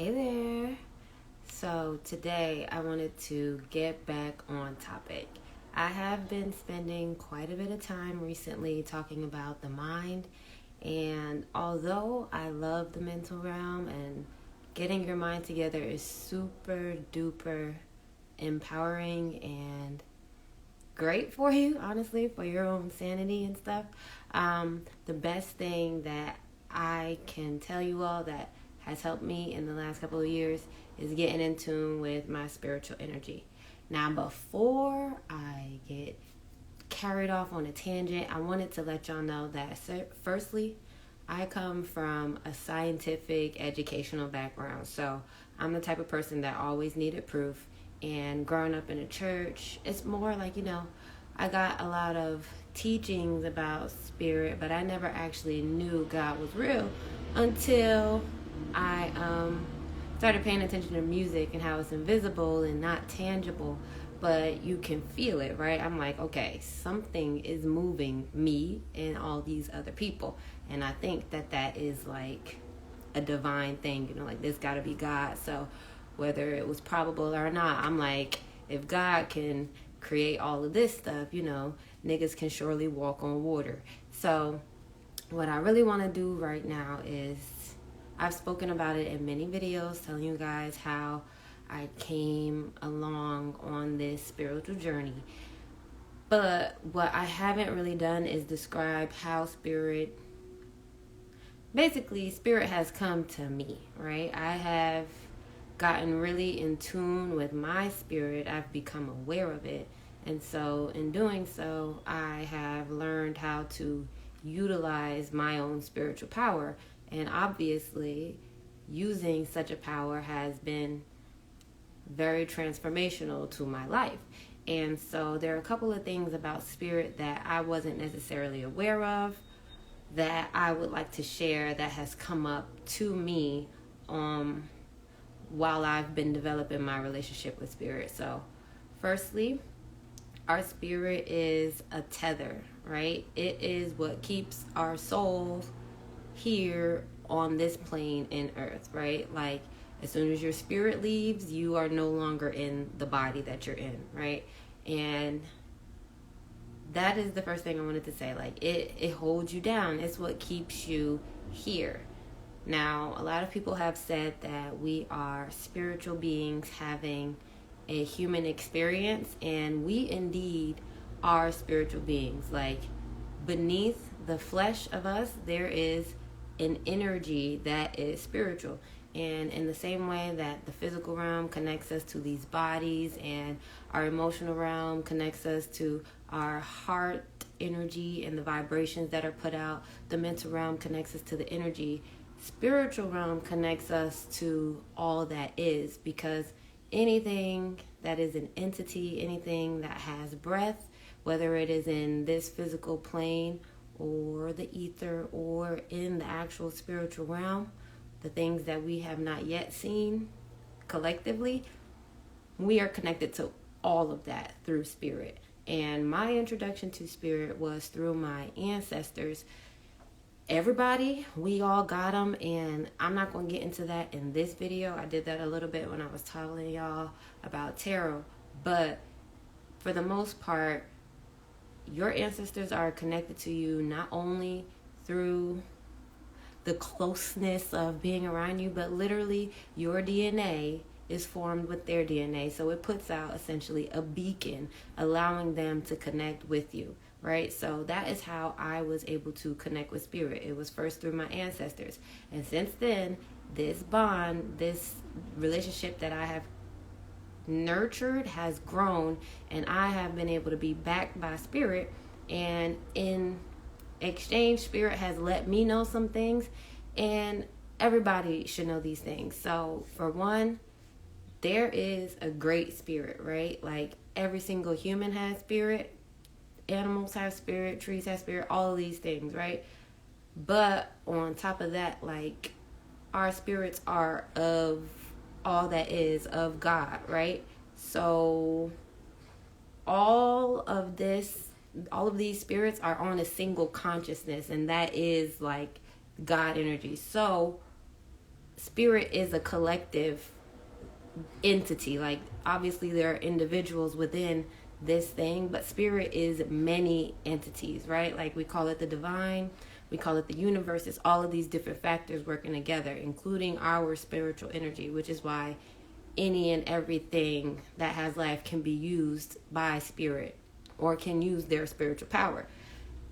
Hey there. So today I wanted to get back on topic. I have been spending quite a bit of time recently talking about the mind, and although I love the mental realm and getting your mind together is super duper empowering and great for you, honestly, for your own sanity and stuff. The best thing that I can tell you all that has helped me in the last couple of years is getting in tune with my spiritual energy. Now, before I get carried off on a tangent, I wanted to let y'all know that, firstly, I come from a scientific educational background. So I'm the type of person that always needed proof. And growing up in a church, it's more like, I got a lot of teachings about spirit, but I never actually knew God was real until I started paying attention to music and how it's invisible and not tangible, but you can feel it, right? I'm like, okay, something is moving me and all these other people. And I think that is like a divine thing, like this got to be God. So whether it was probable or not, I'm like, if God can create all of this stuff, niggas can surely walk on water. So what I really want to do right now is, I've spoken about it in many videos, telling you guys how I came along on this spiritual journey. But what I haven't really done is describe how spirit has come to me, right? I have gotten really in tune with my spirit. I've become aware of it. And so in doing so, I have learned how to utilize my own spiritual power. And obviously, using such a power has been very transformational to my life. And so there are a couple of things about spirit that I wasn't necessarily aware of that I would like to share that has come up to me while I've been developing my relationship with spirit. So firstly, our spirit is a tether, right? It is what keeps our soul here on this plane in earth, right? Like as soon as your spirit leaves, you are no longer in the body that you're in, right? And that is the first thing I wanted to say. Like it holds you down. It's what keeps you here. Now, a lot of people have said that we are spiritual beings having a human experience, and we indeed are spiritual beings. Like beneath the flesh of us, there is an energy that is spiritual. And in the same way that the physical realm connects us to these bodies and our emotional realm connects us to our heart energy and the vibrations that are put out, the mental realm connects us to the energy. Spiritual realm connects us to all that is, because anything that is an entity, anything that has breath, whether it is in this physical plane or the ether or in the actual spiritual realm, the things that we have not yet seen collectively, we are connected to all of that through spirit. And my introduction to spirit was through my ancestors. Everybody, we all got them, and I'm not going to get into that in this video. I did that a little bit when I was telling y'all about tarot, but for the most part, your ancestors are connected to you not only through the closeness of being around you, but literally your DNA is formed with their DNA. So it puts out essentially a beacon, allowing them to connect with you, right? So that is how I was able to connect with spirit. It was first through my ancestors. And since then, this bond, this relationship that I have nurtured has grown, and I have been able to be backed by spirit. And in exchange, spirit has let me know some things, and everybody should know these things. So for one, there is a great spirit, right? Like every single human has spirit, animals have spirit, trees have spirit, all of these things, right? But on top of that, like our spirits are of all that is of God, right? So all of these spirits are on a single consciousness, and that is like God energy. So spirit is a collective entity. Like, obviously there are individuals within this thing, but spirit is many entities, right? Like, we call it the divine, we call it the universe. It's all of these different factors working together, including our spiritual energy, which is why any and everything that has life can be used by spirit, or can use their spiritual power.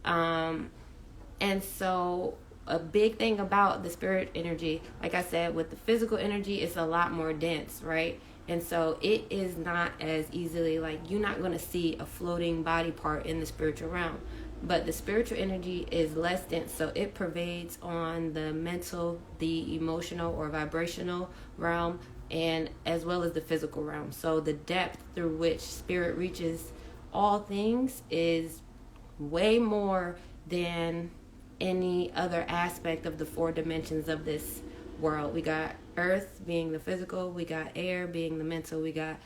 And so a big thing about the spirit energy, like I said, with the physical energy, it's a lot more dense, right? And so it is not as easily, like, you're not going to see a floating body part in the spiritual realm. But the spiritual energy is less dense, so it pervades on the mental, the emotional or vibrational realm, and as well as the physical realm. So the depth through which spirit reaches all things is way more than any other aspect of the four dimensions of this world. We got earth being the physical, we got air being the mental, we got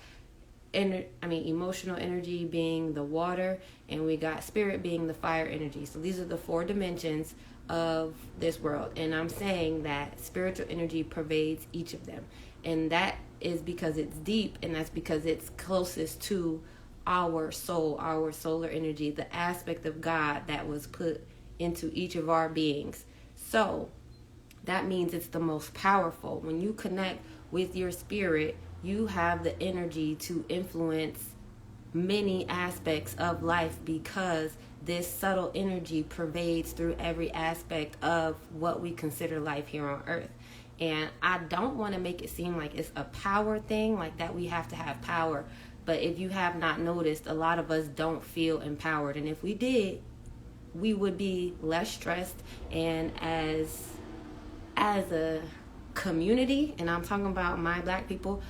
emotional energy being the water, and we got spirit being the fire energy. So these are the four dimensions of this world, and I'm saying that spiritual energy pervades each of them, and that is because it's deep, and that's because it's closest to our soul, our solar energy, the aspect of God that was put into each of our beings. So that means it's the most powerful. When you connect with your spirit, you have the energy to influence many aspects of life, because this subtle energy pervades through every aspect of what we consider life here on earth. And I don't want to make it seem like it's a power thing, like that we have to have power. But if you have not noticed, a lot of us don't feel empowered. And if we did, we would be less stressed. And as a community, and I'm talking about my black people,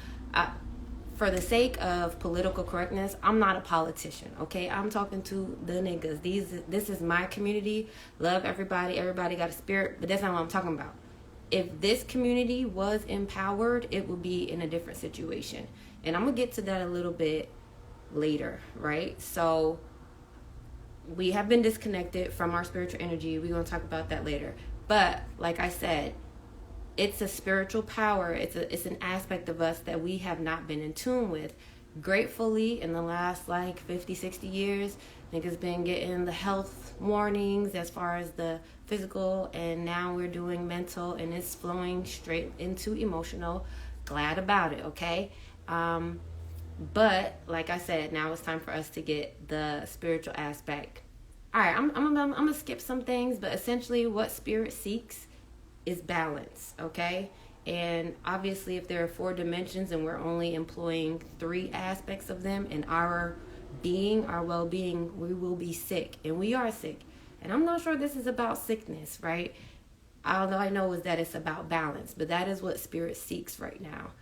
for the sake of political correctness, I'm not a politician, okay? I'm talking to the niggas. This is my community. Love everybody. Everybody got a spirit, but that's not what I'm talking about. If this community was empowered, it would be in a different situation. And I'm going to get to that a little bit later, right? So we have been disconnected from our spiritual energy. We're going to talk about that later. But like I said, it's a spiritual power. It's an aspect of us that we have not been in tune with. Gratefully, in the last 50, 60 years, niggas been getting the health warnings as far as the physical, and now we're doing mental, and it's flowing straight into emotional. Glad about it, okay? But like I said, now it's time for us to get the spiritual aspect. All right, I'm gonna skip some things, but essentially what spirit seeks is balance, okay? And obviously if there are four dimensions and we're only employing 3 aspects of them in our being, our well-being, we will be sick, and we are sick. And I'm not sure this is about sickness, right? All I know is that it's about balance, but that is what spirit seeks right now.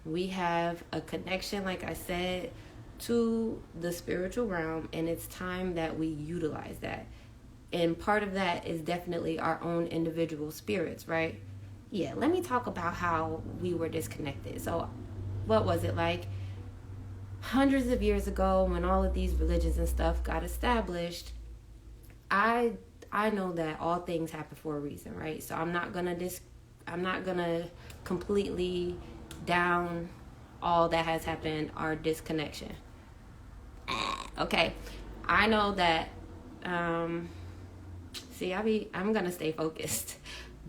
We have a connection, like I said, to the spiritual realm, and it's time that we utilize that. And part of that is definitely our own individual spirits, right? Yeah, let me talk about how we were disconnected. So what was it like? Hundreds of years ago, when all of these religions and stuff got established, I know that all things happen for a reason, right? So I'm not gonna completely down all that has happened, our disconnection. Okay, I know that. I'm gonna stay focused,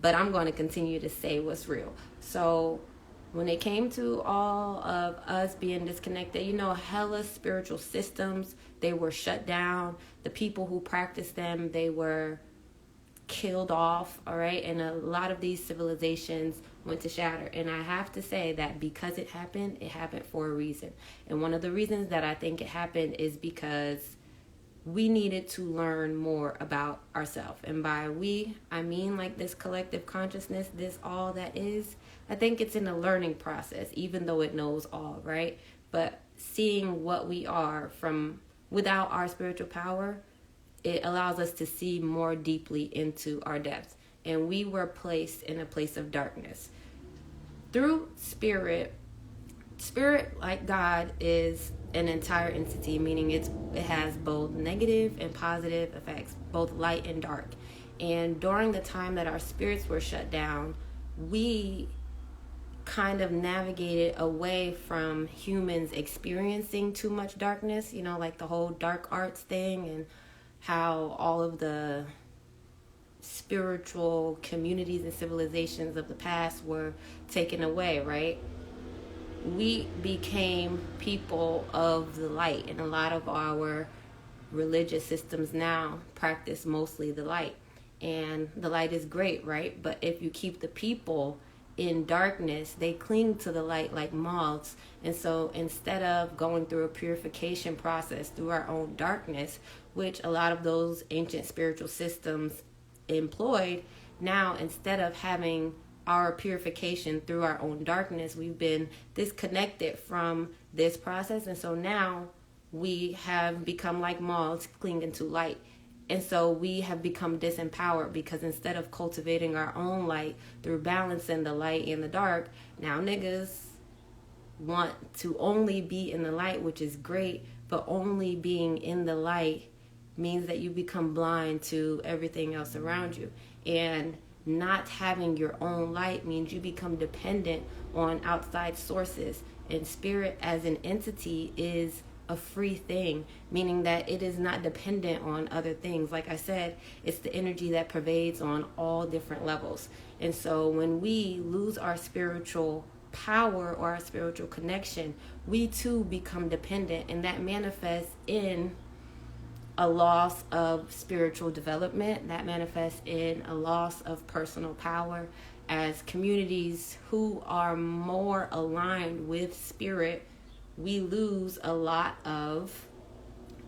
but I'm going to continue to say what's real. So when it came to all of us being disconnected, hella spiritual systems, they were shut down. The people who practiced them, they were killed off, all right? And a lot of these civilizations went to shatter. And I have to say that because it happened for a reason. And one of the reasons that I think it happened is because we needed to learn more about ourselves. And by we, I mean like this collective consciousness, this all that is. I think it's in a learning process, even though it knows all, right? But seeing what we are from without our spiritual power, it allows us to see more deeply into our depths. And we were placed in a place of darkness. Through spirit, like God, is an entire entity, meaning it has both negative and positive effects, both light and dark. And during the time that our spirits were shut down, we kind of navigated away from humans experiencing too much darkness, like the whole dark arts thing, and how all of the spiritual communities and civilizations of the past were taken away, right? We became people of the light, and a lot of our religious systems now practice mostly the light. And the light is great, right? But if you keep the people in darkness, they cling to the light like moths. And so instead of going through a purification process through our own darkness, which a lot of those ancient spiritual systems employed, now instead of having our purification through our own darkness, we've been disconnected from this process. And so now we have become like moths clinging to light. And so we have become disempowered, because instead of cultivating our own light through balancing the light and the dark, now niggas want to only be in the light, which is great, but only being in the light means that you become blind to everything else around you. And not having your own light means you become dependent on outside sources. And spirit as an entity is a free thing, meaning that it is not dependent on other things. Like I said, it's the energy that pervades on all different levels. And so when we lose our spiritual power or our spiritual connection, we too become dependent, and that manifests in a loss of spiritual development, that manifests in a loss of personal power. As communities who are more aligned with spirit, we lose a lot of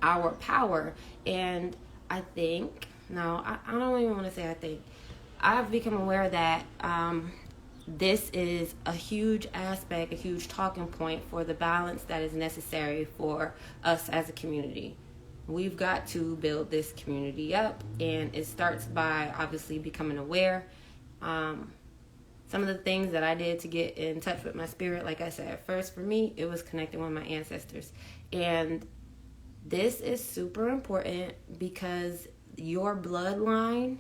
our power. And I think, no, I don't even want to say I think, I've become aware that this is a huge aspect, a huge talking point for the balance that is necessary for us as a community. We've got to build this community up, and it starts by obviously becoming aware. Some of the things that I did to get in touch with my spirit, like I said, first for me, it was connecting with my ancestors. And this is super important, because your bloodline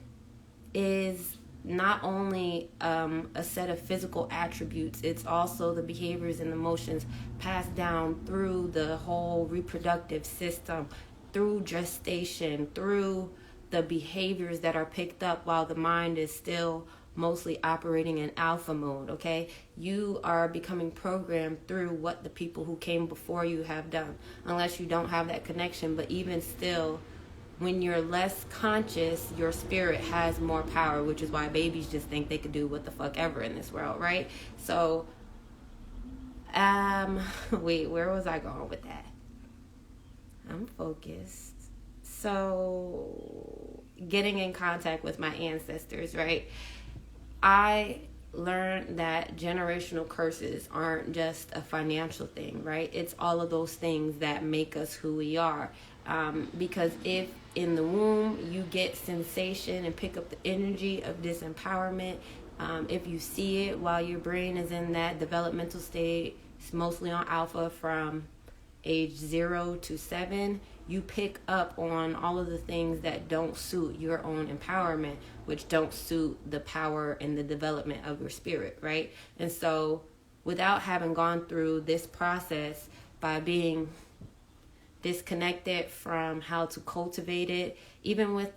is not only a set of physical attributes, it's also the behaviors and emotions passed down through the whole reproductive system, through gestation, through the behaviors that are picked up while the mind is still mostly operating in alpha mode, okay? You are becoming programmed through what the people who came before you have done, unless you don't have that connection. But even still, when you're less conscious, your spirit has more power, which is why babies just think they could do what the fuck ever in this world, right? So, wait, where was I going with that? I'm focused. So, getting in contact with my ancestors, right? I learned that generational curses aren't just a financial thing, right? It's all of those things that make us who we are. Because if in the womb you get sensation and pick up the energy of disempowerment, if you see it while your brain is in that developmental state, it's mostly on alpha from age 0 to 7, you pick up on all of the things that don't suit your own empowerment, which don't suit the power and the development of your spirit, right? And so without having gone through this process, by being disconnected from how to cultivate it, even with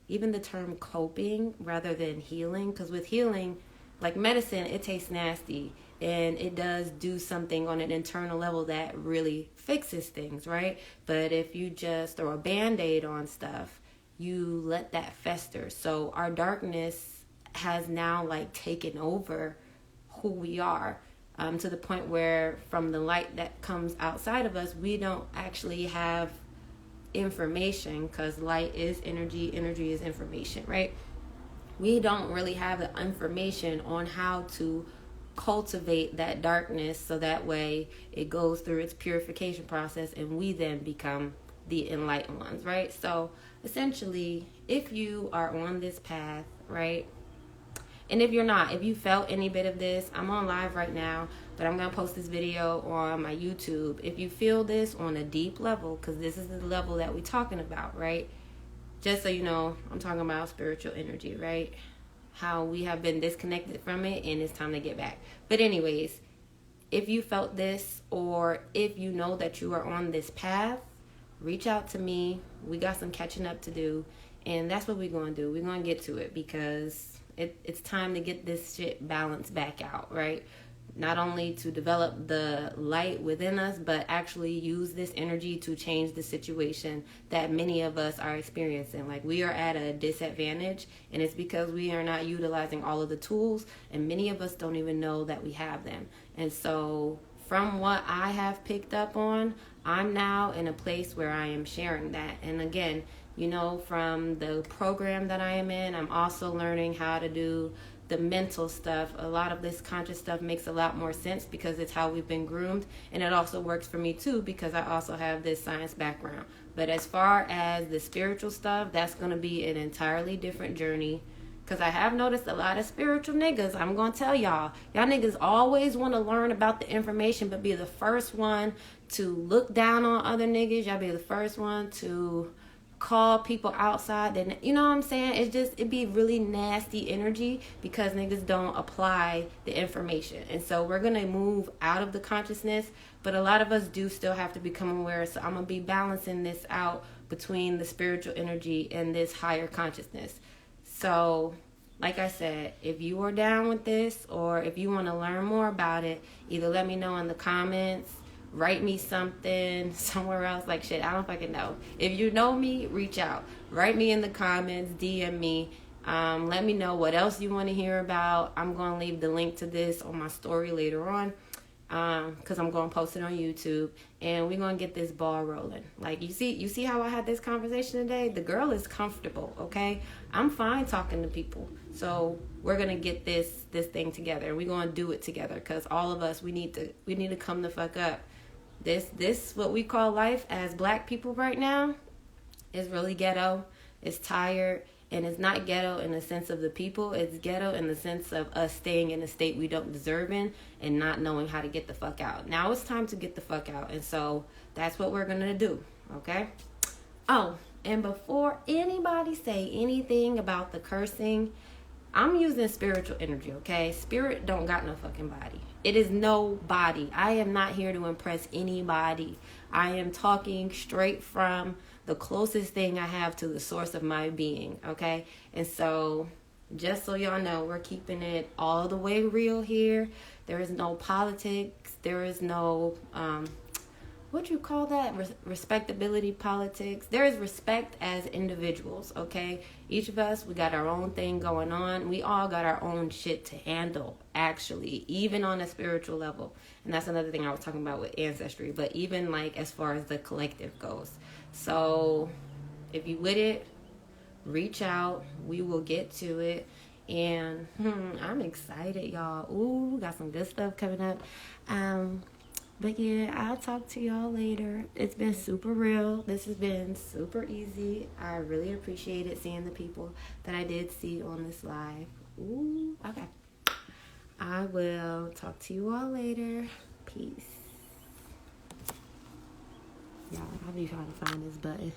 even the term coping rather than healing, because with healing, like medicine, it tastes nasty, and it does do something on an internal level that really fixes things, right? But if you just throw a Band-Aid on stuff, you let that fester. So our darkness has now taken over who we are, to the point where from the light that comes outside of us, we don't actually have information, because light is energy, energy is information, right? We don't really have the information on how to cultivate that darkness, so that way it goes through its purification process and we then become the enlightened ones, right? So essentially, if you are on this path, right, and if you're not, if you felt any bit of this, I'm on live right now, but I'm going to post this video on my YouTube. If you feel this on a deep level, because this is the level that we're talking about, right? Just so you know, I'm talking about spiritual energy, right? how we have been disconnected from it, and it's time to get back. But anyways, if you felt this, or if you know that you are on this path, reach out to me. We got some catching up to do, and that's what we're going to do. We're going to get to it, because it's time to get this shit balanced back out, right? Not only to develop the light within us, but actually use this energy to change the situation that many of us are experiencing. Like, we are at a disadvantage, and it's because we are not utilizing all of the tools, and many of us don't even know that we have them. And so from what I have picked up on, I'm now in a place where I am sharing that. And again, you know, from the program that I am in, I'm also learning how to do the mental stuff. A lot of this conscious stuff makes a lot more sense because it's how we've been groomed, and it also works for me too because I also have this science background. But as far as the spiritual stuff, that's going to be an entirely different journey, because I have noticed a lot of spiritual niggas. I'm going to tell y'all niggas always want to learn about the information but be the first one to look down on other niggas. Y'all be the first one to call people outside. Then, you know what I'm saying? It'd be really nasty energy because niggas don't apply the information. And so we're going to move out of the consciousness, but a lot of us do still have to become aware. So I'm going to be balancing this out between the spiritual energy and this higher consciousness. So, like I said, if you are down with this, or if you want to learn more about it, either let me know in the comments, write me something somewhere else, like shit, I don't fucking know. If you know me, reach out. Write me in the comments, DM me. Let me know what else you want to hear about. I'm going to leave the link to this on my story later on, because I'm going to post it on YouTube, and we're going to get this ball rolling. Like, you see how I had this conversation today? The girl is comfortable, okay? I'm fine talking to people. So we're going to get this thing together. We're going to do it together, because all of us, we need to come the fuck up. This what we call life as black people right now is really ghetto. It's tired, and it's not ghetto in the sense of the people. It's ghetto in the sense of us staying in a state we don't deserve in and not knowing how to get the fuck out. Now it's time to get the fuck out, and so that's what we're gonna do, okay? Oh, and before anybody say anything about the cursing, I'm using spiritual energy, okay? Spirit don't got no fucking body. It is no body. I am not here to impress anybody. I am talking straight from the closest thing I have to the source of my being, okay? And so, just so y'all know, we're keeping it all the way real here. There is no politics. There is no, what you call that? Respectability politics. There is respect as individuals, okay? Each of us, we got our own thing going on. We all got our own shit to handle, actually, even on a spiritual level. And that's another thing I was talking about with ancestry, but even like as far as the collective goes. So if you with it, reach out. We will get to it. And I'm excited, y'all. Ooh, got some good stuff coming up. But yeah, I'll talk to y'all later. It's been super real. This has been super easy. I really appreciated seeing the people that I did see on this live. Ooh, okay. I will talk to you all later. Peace. Y'all, I'll be trying to find this button.